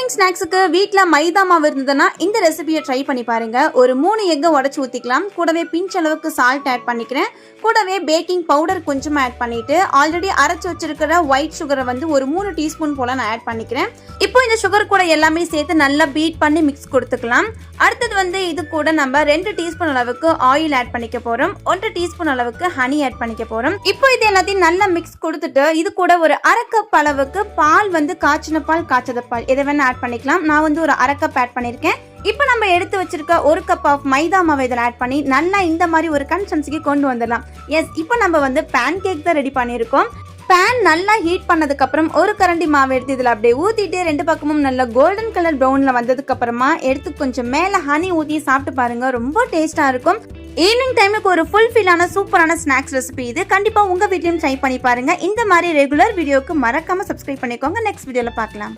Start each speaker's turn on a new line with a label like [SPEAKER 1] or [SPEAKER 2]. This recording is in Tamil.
[SPEAKER 1] ஈவினிங் ஸ்நாக்ஸுக்கு வீட்டில் மைதா மாவு இருந்ததுன்னா இந்த ரெசிபியை ட்ரை பண்ணி பாருங்க. ஒரு 3 எக்கை உடச்சி ஊற்றிக்கலாம். கூடவே பிஞ்ச் அளவுக்கு சால்ட் ஆட் பண்ணிக்கிறேன். கூடவே பேக்கிங் பவுடர் கொஞ்சமாக ஆட் பண்ணிட்டு ஆல்ரெடி அரைச்சி வச்சிருக்கிற ஒயிட் சுகரை வந்து ஒரு 3 டீஸ்பூன் போல நான் ஆட் பண்ணிக்கிறேன். இப்போ இந்த சுகர் கூட எல்லாமே சேர்த்து நல்லா பீட் பண்ணி மிக்ஸ் கொடுத்துக்கலாம். அடுத்தது வந்து இது கூட நம்ம 2 டீஸ்பூன் அளவுக்கு ஆயில் ஆட் பண்ணிக்க போறோம். 1 டீஸ்பூன் அளவுக்கு ஹனி ஆட் பண்ணிக்க போறோம். இப்போ இது எல்லாத்தையும் நல்லா மிக்ஸ் கொடுத்துட்டு இது கூட ஒரு அரை கப் அளவுக்கு பால் வந்து காய்ச்சின பால் காய்ச்சத பால் இதை வேணா ஆட் பண்ணிக்கலாம். நான் வந்து ஒரு அரை கப் ஆட் பண்ணியிருக்கேன். இப்போ நம்ம எடுத்து வச்சிருக்க 1 கப் ஆஃப் மைதா மாவை இதில் ஆட் பண்ணி நல்லா இந்த மாதிரி ஒரு கன்சிஸ்டன்சிக்கு கொண்டு வந்துடலாம். எஸ், இப்போ நம்ம வந்து பேன் கேக் தான் ரெடி பண்ணியிருக்கோம். பேன் நல்லா ஹீட் பண்ணதுக்கு அப்புறம் ஒரு கரண்டி மாவு எடுத்து இதில் அப்படியே ஊற்றிட்டு 2 பக்கமும் நல்லா கோல்டன் கலர் ப்ரௌனில் வந்ததுக்கு அப்புறமா எடுத்து கொஞ்சம் மேலே ஹனி ஊற்றி சாப்பிட்டு பாருங்க. ரொம்ப டேஸ்ட்டாக இருக்கும். ஈவினிங் டைமுக்கு ஒரு ஃபுல்ஃபில்லான சூப்பரான ஸ்நாக்ஸ் ரெசிபி இது. கண்டிப்பாக உங்கள் வீட்லையும் ட்ரை பண்ணி பாருங்க. இந்த மாதிரி ரெகுலர் வீடியோக்கு மறக்காம சப்ஸ்கிரைப் பண்ணிக்கோங்க. நெக்ஸ்ட் வீடியோவில் பார்க்கலாம்.